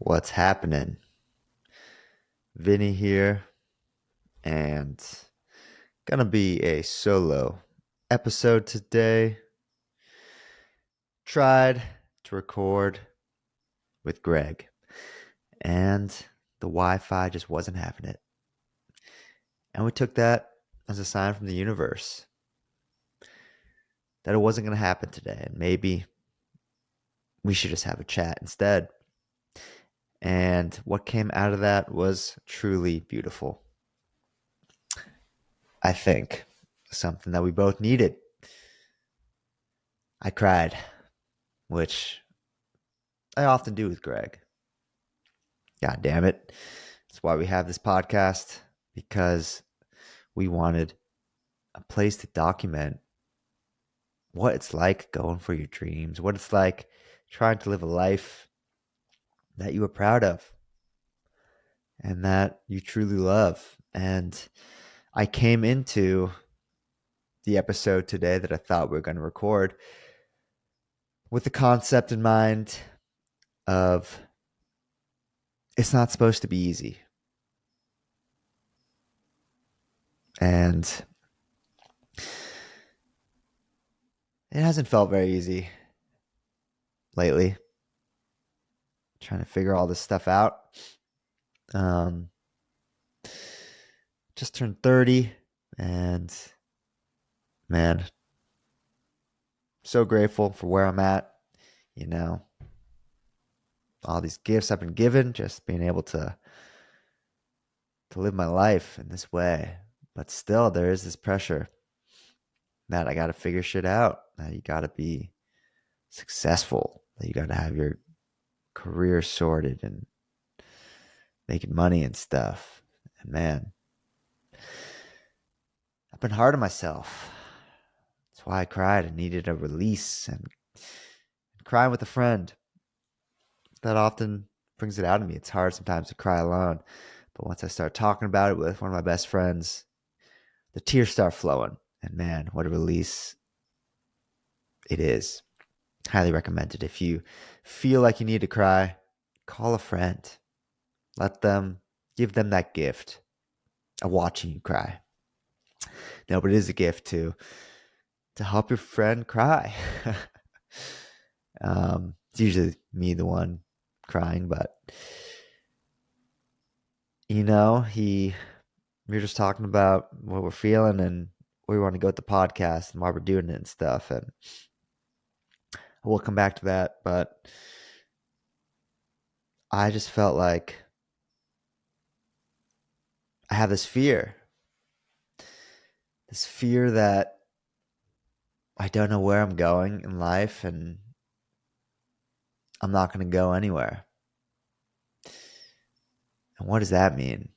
What's happening? Vinny here, and gonna be a solo episode today. Tried to record with Greg, and the Wi-Fi just wasn't having it. And we took that as a sign from the universe that it wasn't gonna happen today, and maybe we should just have a chat instead. And what came out of that was truly beautiful. I think something that we both needed. I cried, which I often do with Greg. God damn it. That's why we have this podcast, because we wanted a place to document what it's like going for your dreams, what it's like trying to live a life that you are proud of and that you truly love. And I came into the episode today that I thought we were going to record with the concept in mind of it's not supposed to be easy. And it hasn't felt very easy lately, trying to figure all this stuff out. Um, just turned 30, and man, so grateful for where I'm at. You know, all these gifts I've been given, just being able to live my life in this way. But still, there is this pressure that I got to figure shit out. That you got to be successful. That you got to have your career sorted and making money and stuff. And man, I've been hard on myself. That's why I cried. I needed a release, and crying with a friend, that often brings it out of me. It's hard sometimes to cry alone, but once I start talking about it with one of my best friends, the tears start flowing. And man, what a release it is. Highly recommended. If you feel like you need to cry, call a friend. Give them that gift of watching you cry. No, but it is a gift to help your friend cry. It's usually me, the one crying, but we were just talking about what we're feeling and where we want to go with the podcast and why we're doing it and stuff. And we'll come back to that. But I just felt like I have this fear that I don't know where I'm going in life and I'm not going to go anywhere. And what does that mean?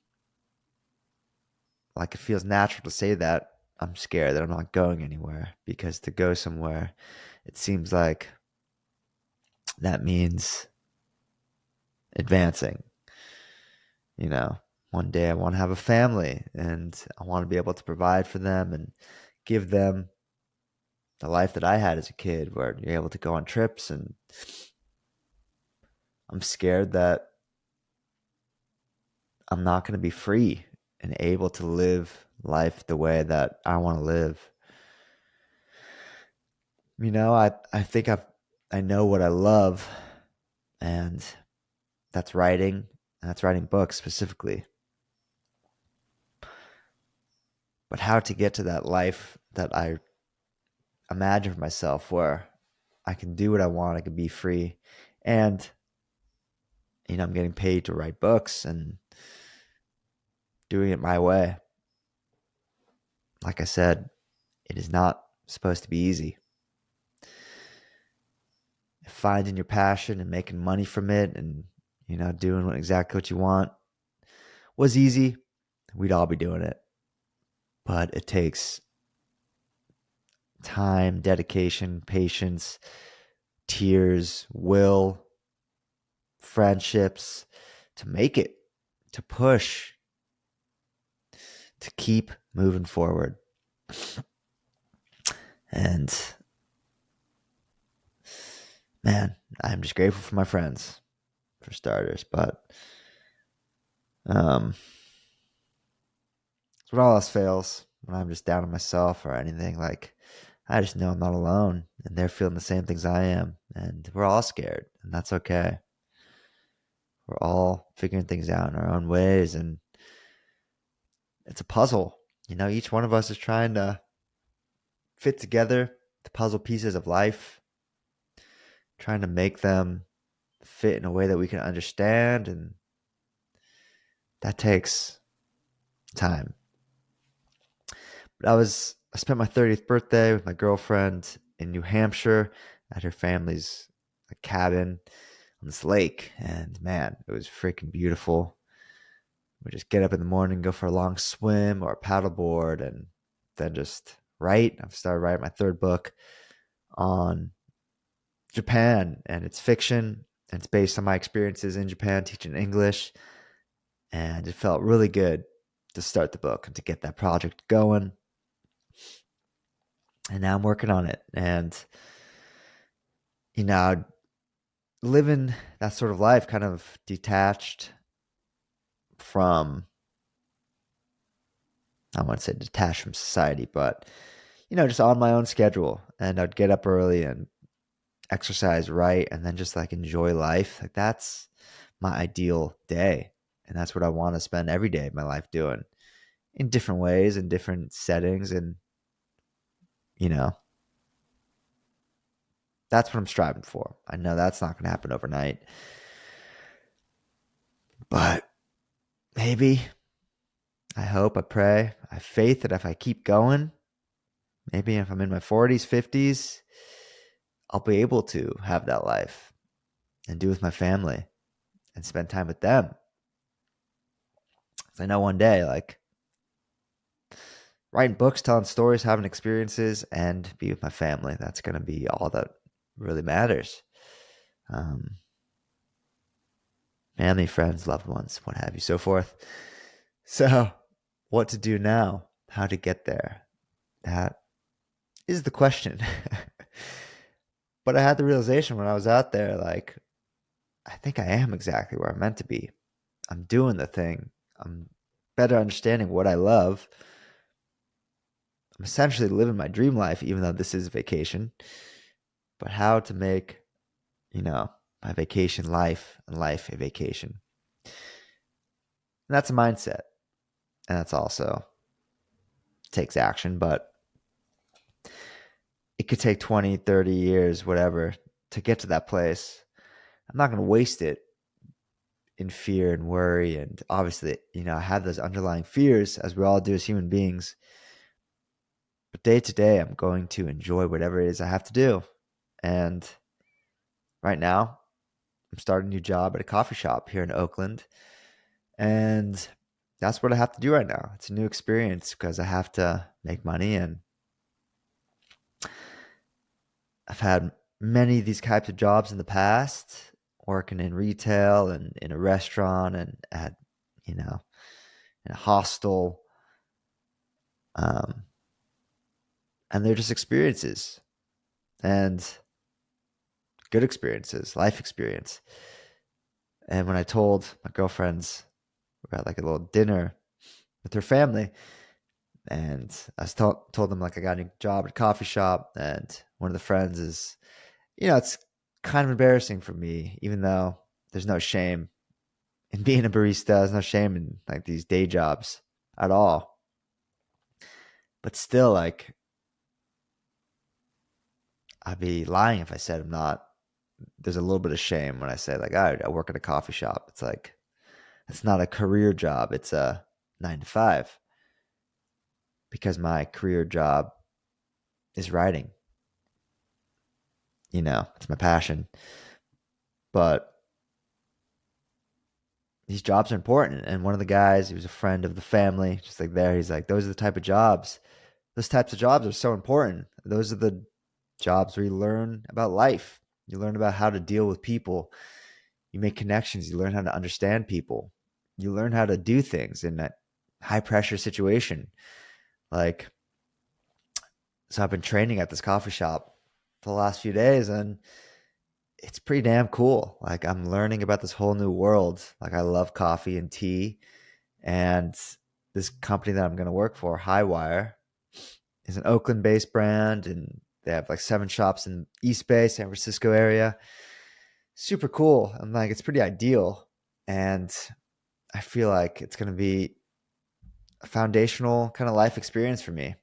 Like, it feels natural to say that I'm scared that I'm not going anywhere, because to go somewhere, it seems like that means advancing. One day I want to have a family and I want to be able to provide for them and give them the life that I had as a kid, where you're able to go on trips. And I'm scared that I'm not going to be free and able to live life the way that I want to live. I think I know what I love, and that's writing, and that's writing books specifically. But how to get to that life that I imagine for myself, where I can do what I want, I can be free, and I'm getting paid to write books and doing it my way. Like I said, it is not supposed to be easy. Finding your passion and making money from it and doing exactly what you want was easy, we'd all be doing it. But it takes time, dedication, patience, tears, will, friendships to make it, to push, to keep moving forward. And man, I'm just grateful for my friends. for starters. But um, when all else fails, when I'm just down on myself or anything, like I just know I'm not alone, and they're feeling the same things I am, and we're all scared, and that's okay. We're all figuring things out in our own ways, and it's a puzzle. Each one of us is trying to fit together the puzzle pieces of life, trying to make them fit in a way that we can understand, and that takes time. But I spent my 30th birthday with my girlfriend in New Hampshire at her family's cabin on this lake, and man, it was freaking beautiful. We just get up in the morning, go for a long swim or a paddleboard, and then just write. I've started writing my third book on Japan, and it's fiction, and it's based on my experiences in Japan teaching English. And it felt really good to start the book and to get that project going. And now I'm working on it. And, living that sort of life kind of detached from, I wouldn't say detached from society, but, just on my own schedule. And I'd get up early and exercise right, and then just enjoy life. That's my ideal day. And that's what I want to spend every day of my life doing in different ways, in different settings. And, you know, that's what I'm striving for. I know that's not going to happen overnight, but maybe, I hope, I pray, I have faith that if I keep going, maybe if I'm in my 40s, 50s, I'll be able to have that life and do with my family and spend time with them. I know one day, writing books, telling stories, having experiences, and be with my family. That's going to be all that really matters. Um, Family, friends, loved ones, what have you, so forth. So, what to do now? How to get there? That is the question. But I had the realization when I was out there, I think I am exactly where I'm meant to be. I'm doing the thing. I'm better understanding what I love. I'm essentially living my dream life, even though this is vacation. But how to make, my vacation life and life a vacation. And that's a mindset. And that's also takes action, but it could take 20, 30 years, whatever, to get to that place. I'm not going to waste it in fear and worry. And obviously, I have those underlying fears, as we all do as human beings. But day to day, I'm going to enjoy whatever it is I have to do. And right now, I'm starting a new job at a coffee shop here in Oakland. And that's what I have to do right now. It's a new experience because I have to make money. And I've had many of these types of jobs in the past, working in retail and in a restaurant and at, in a hostel. Um, and they're just experiences and good experiences, life experience. And when I told my girlfriends, we had a little dinner with her family, and I told them I got a new job at a coffee shop, and one of the friends is, it's kind of embarrassing for me, even though there's no shame in being a barista. There's no shame in these day jobs at all. But still, I'd be lying if I said I'm not. There's a little bit of shame when I say I work at a coffee shop. It's it's not a career job. It's a 9 to 5 because my career job is writing. It's my passion. But these jobs are important. And one of the guys, he was a friend of the family, just he's those are the type of jobs. Those types of jobs are so important. Those are the jobs where you learn about life. You learn about how to deal with people. You make connections. You learn how to understand people. You learn how to do things in that high pressure situation. So I've been training at this coffee shop for the last few days, and it's pretty damn cool. Like I'm learning about this whole new world. Like I love coffee and tea, and this company that I'm going to work for, Highwire, is an Oakland-based brand, and they have like 7 shops in East Bay, San Francisco area. Super cool. I'm like, it's pretty ideal, and I feel like it's going to be a foundational kind of life experience for me.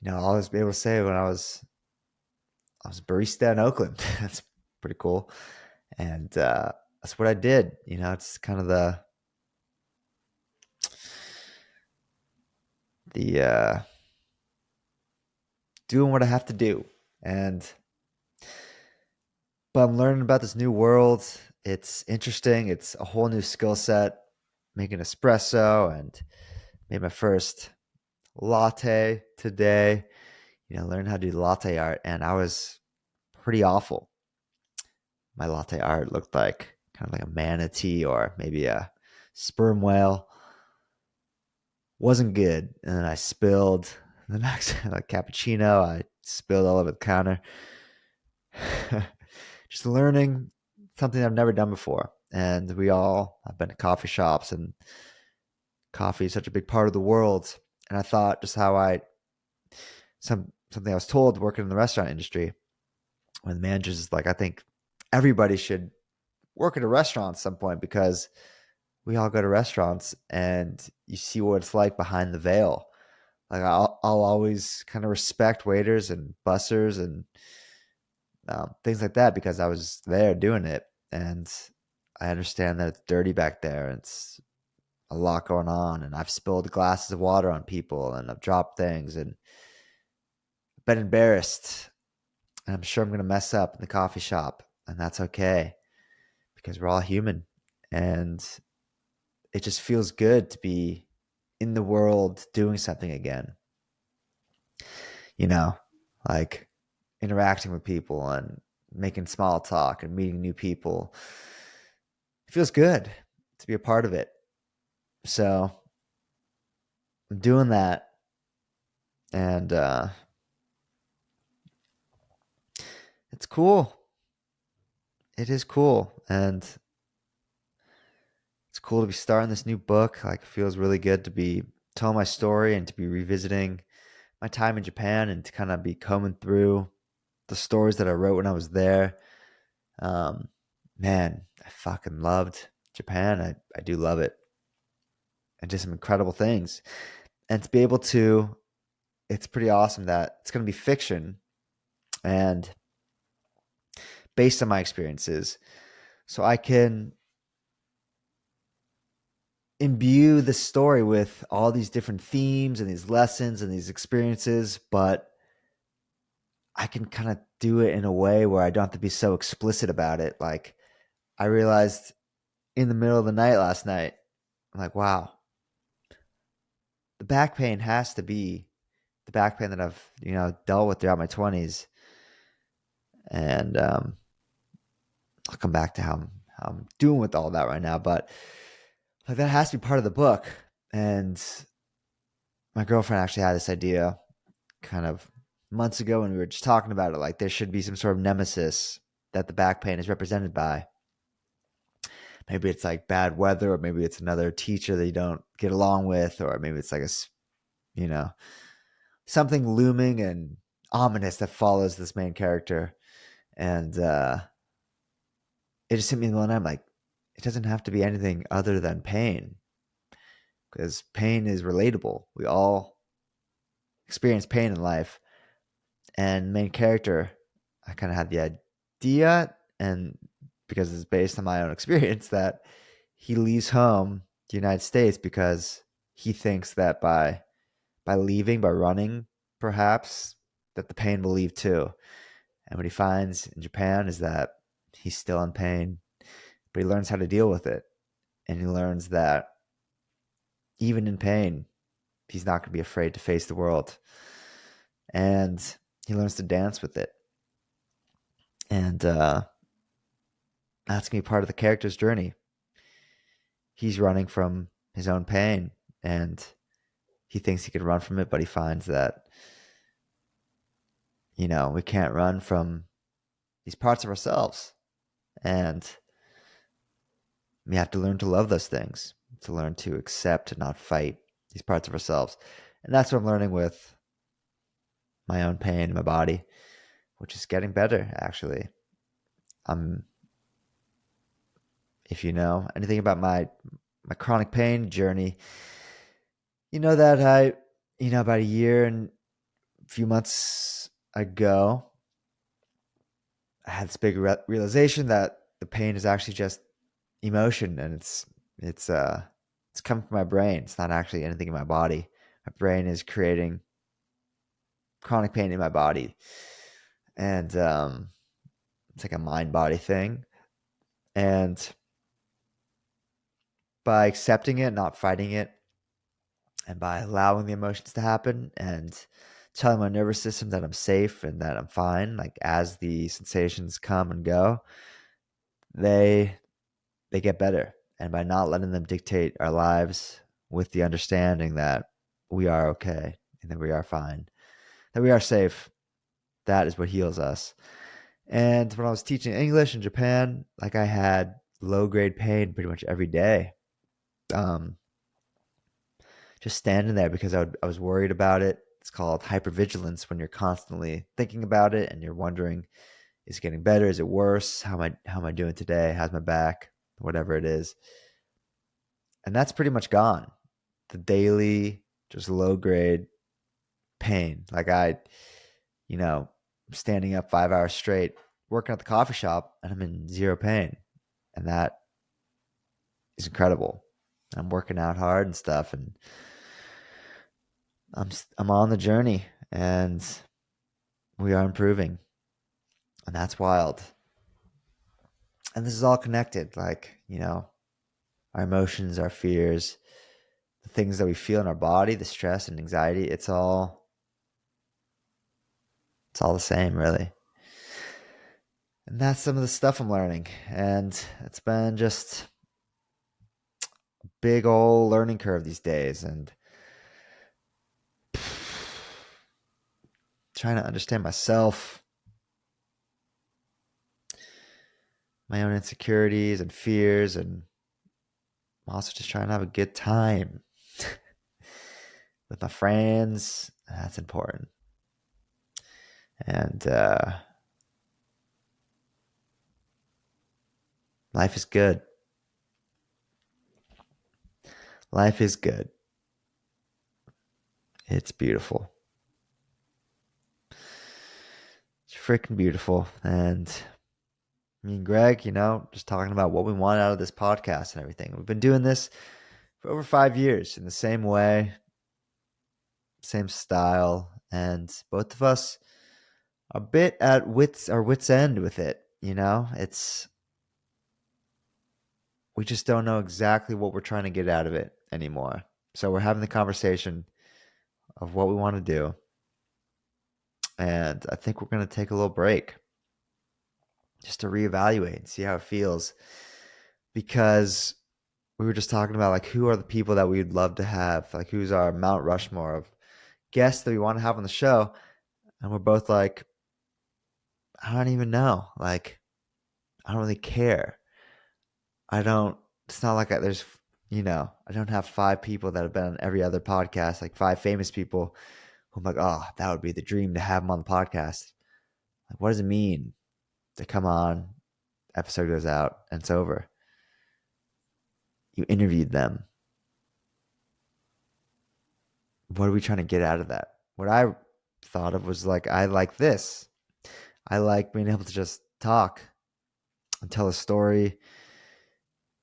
I'll always be able to say when I was a barista in Oakland. That's pretty cool, and that's what I did. It's kind of the doing what I have to do, and but I'm learning about this new world. It's interesting. It's a whole new skill set. Making espresso and made my first latte today. Learn how to do latte art, and I was pretty awful. My latte art looked like kind of like a manatee or maybe a sperm whale. Wasn't good, and then I spilled the next like cappuccino. I spilled all over the counter. Just learning something I've never done before. And I've been to coffee shops, and coffee is such a big part of the world. And I thought just how something I was told working in the restaurant industry, when the managers is like, I think everybody should work at a restaurant at some point, because we all go to restaurants and you see what it's like behind the veil. Like I'll always kind of respect waiters and bussers and things like that, because I was there doing it, and I understand that it's dirty back there. And it's a lot going on, and I've spilled glasses of water on people, and I've dropped things, and been embarrassed. And I'm sure I'm going to mess up in the coffee shop, and that's okay, because we're all human. And it just feels good to be in the world doing something again, you know, like interacting with people and making small talk and meeting new people. It feels good to be a part of it. So I'm doing that, and it's cool. It is cool, and it's cool to be starting this new book. Like, it feels really good to be telling my story and to be revisiting my time in Japan, and to kind of be combing through the stories that I wrote when I was there. Um, Man, I fucking loved Japan. I do love it, and just some incredible things. And to be able to, it's pretty awesome that it's going to be fiction and based on my experiences. So I can imbue the story with all these different themes and these lessons and these experiences, but I can kind of do it in a way where I don't have to be so explicit about it. Like, I realized in the middle of the night last night, I'm like, wow, the back pain has to be the back pain that I've, dealt with throughout my 20s. And I'll come back to how I'm doing with all that right now. But like, that has to be part of the book. And my girlfriend actually had this idea kind of months ago when we were just talking about it. Like, there should be some sort of nemesis that the back pain is represented by. Maybe it's like bad weather, or maybe it's another teacher that you don't get along with, or maybe it's like you know, something looming and ominous that follows this main character. And it just hit me one night. I'm like, it doesn't have to be anything other than pain, because pain is relatable. We all experience pain in life. And main character, I kind of had the idea, and because it's based on my own experience, that he leaves home, the United States, because he thinks that by leaving, by running, perhaps, that the pain will leave too. And what he finds in Japan is that he's still in pain, but he learns how to deal with it. And he learns that even in pain, he's not going to be afraid to face the world. And he learns to dance with it. And that's going to be part of the character's journey. He's running from his own pain, and he thinks he could run from it, but he finds that, we can't run from these parts of ourselves. And we have to learn to love those things, to learn to accept and not fight these parts of ourselves. And that's what I'm learning with my own pain in my body, which is getting better, actually. If you know anything about my chronic pain journey, you know that about a year and a few months ago, I had this big realization that the pain is actually just emotion, and it's coming from my brain. It's not actually anything in my body. My brain is creating chronic pain in my body, and it's like a mind body thing. And by accepting it, not fighting it, and by allowing the emotions to happen and telling my nervous system that I'm safe and that I'm fine, like as the sensations come and go, they get better. And by not letting them dictate our lives, with the understanding that we are okay and that we are fine, that we are safe, that is what heals us. And when I was teaching English in Japan, like I had low grade pain pretty much every day. Um, just standing there because I was worried about it. It's called hypervigilance when you're constantly thinking about it and you're wondering, is it getting better? Is it worse? How am I doing today? How's my back? Whatever it is. And that's pretty much gone. The daily, just low grade pain. Like you know, standing up 5 hours straight, working at the coffee shop, and I'm in zero pain. And that is incredible. I'm working out hard and stuff, and I'm on the journey, and we are improving, and that's wild. And this is all connected, like our emotions, our fears, the things that we feel in our body, the stress and anxiety. It's all the same, really. And that's some of the stuff I'm learning, and it's been just a big old learning curve these days, and trying to understand myself, my own insecurities and fears, and I'm also just trying to have a good time with my friends. That's important. And life is good. Life is good. It's beautiful. It's freaking beautiful. And me and Greg, just talking about what we want out of this podcast and everything. We've been doing this for over 5 years in the same way, same style, and both of us are a bit at our wits end with it. It's we just don't know exactly what we're trying to get out of it anymore. So we're having the conversation of what we want to do, and I think we're going to take a little break just to reevaluate and see how it feels, because we were just talking about like who are the people that we'd love to have, like who's our Mount Rushmore of guests that we want to have on the show, and we're both like, I don't even know, like I don't really care. I don't. It's not like there's I don't have 5 people that have been on every other podcast, like 5 famous people who I'm like, oh, that would be the dream to have them on the podcast. Like, what does it mean to come on, episode goes out, and it's over? You interviewed them. What are we trying to get out of that? What I thought of was like, I like this. I like being able to just talk and tell a story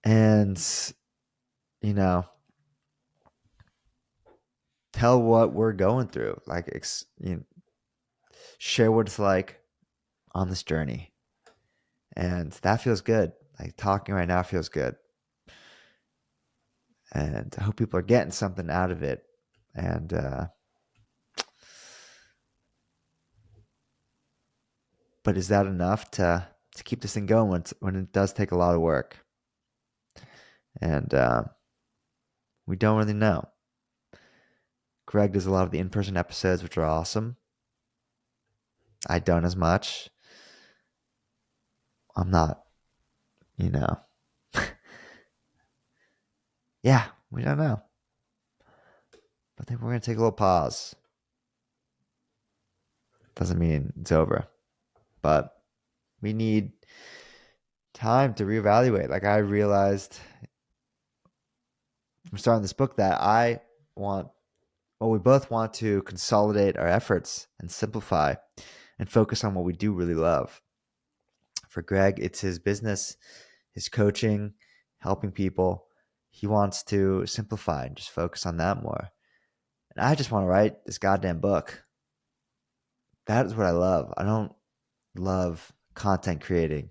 and, you know, tell what we're going through. Like, share what it's like on this journey. And that feels good. Like, talking right now feels good. And I hope people are getting something out of it. And, but is that enough to keep this thing going when it does take a lot of work? And we don't really know. Greg does a lot of the in-person episodes, which are awesome. I don't as much. I'm not, you know, yeah, we don't know. I think we're going to take a little pause. Doesn't mean it's over, but we need time to reevaluate. Like I realized from starting this book that want, we both want to consolidate our efforts and simplify and focus on what we do really love. For Greg, it's his business, his coaching, helping people. He wants to simplify and just focus on that more. And I just want to write this goddamn book. That is what I love. I don't love content creating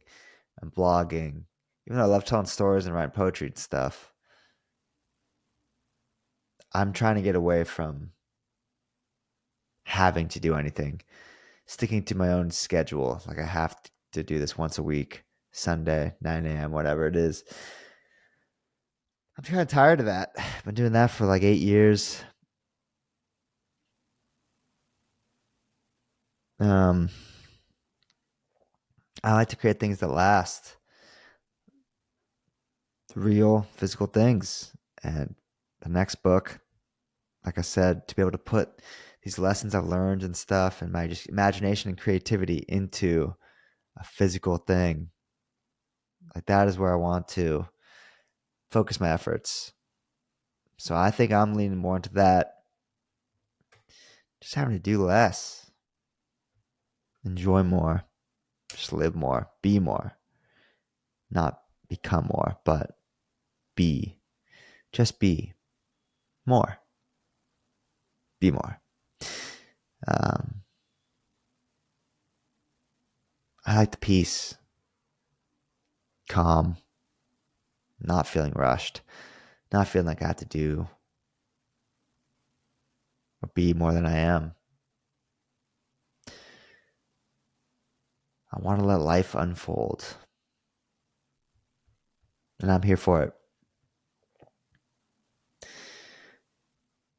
and blogging, even though I love telling stories and writing poetry and stuff. I'm trying to get away from having to do anything, sticking to my own schedule. Like I have to do this once a week, Sunday, 9 a.m., whatever it is. I'm kind of tired of that. I've been doing that for like 8 years. Um, I like to create things that last, real physical things. And the next book, like I said, to be able to put these lessons I've learned and stuff and my just imagination and creativity into a physical thing. Like that is where I want to focus my efforts. So I think I'm leaning more into that. Just having to do less, enjoy more, just live more, be more, not become more, but be, just be more, be more. Um, I like the peace, calm, not feeling rushed, not feeling like I have to do or be more than I am. I want to let life unfold, and I'm here for it.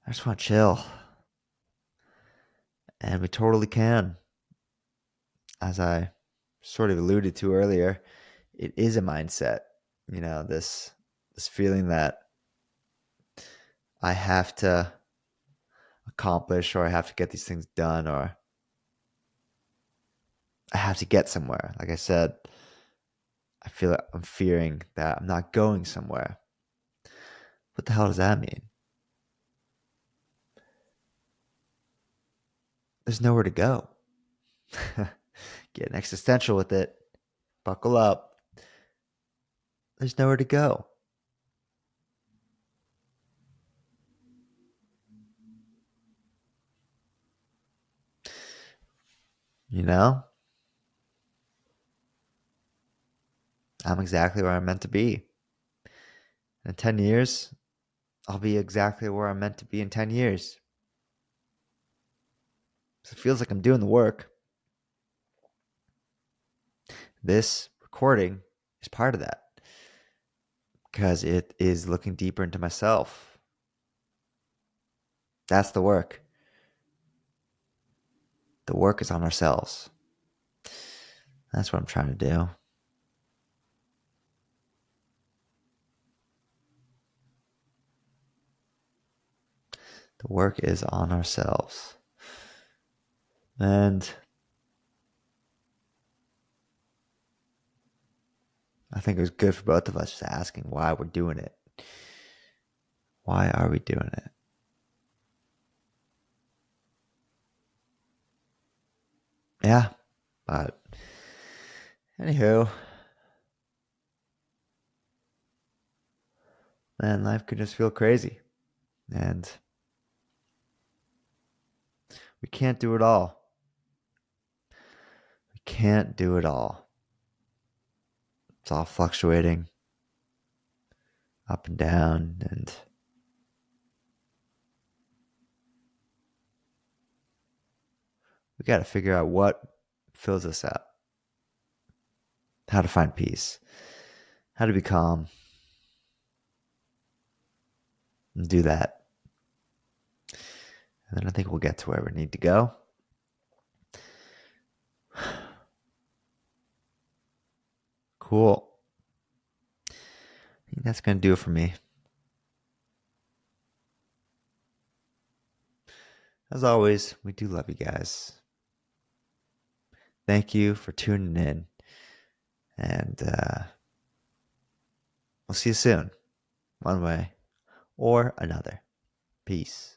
I just want to chill, and we totally can. As I sort of alluded to earlier, it is a mindset. This feeling that I have to accomplish or I have to get these things done or I have to get somewhere. Like I said, I feel like I'm fearing that I'm not going somewhere. What the hell does that mean? There's nowhere to go. Getting existential with it. Buckle up. There's nowhere to go. You know? I'm exactly where I'm meant to be. In 10 years, I'll be exactly where I'm meant to be in 10 years. So it feels like I'm doing the work. This recording is part of that because it is looking deeper into myself. That's the work. The work is on ourselves. That's what I'm trying to do. The work is on ourselves. And I think it was good for both of us just asking why we're doing it. Why are we doing it? Yeah. But anywho, man, life can just feel crazy. And we can't do it all. We can't do it all. It's all fluctuating up and down. And we got to figure out what fills us up, how to find peace, how to be calm, and do that. And then I think we'll get to where we need to go. Cool. I think that's going to do it for me. As always, we do love you guys. Thank you for tuning in. And we'll see you soon, one way or another. Peace.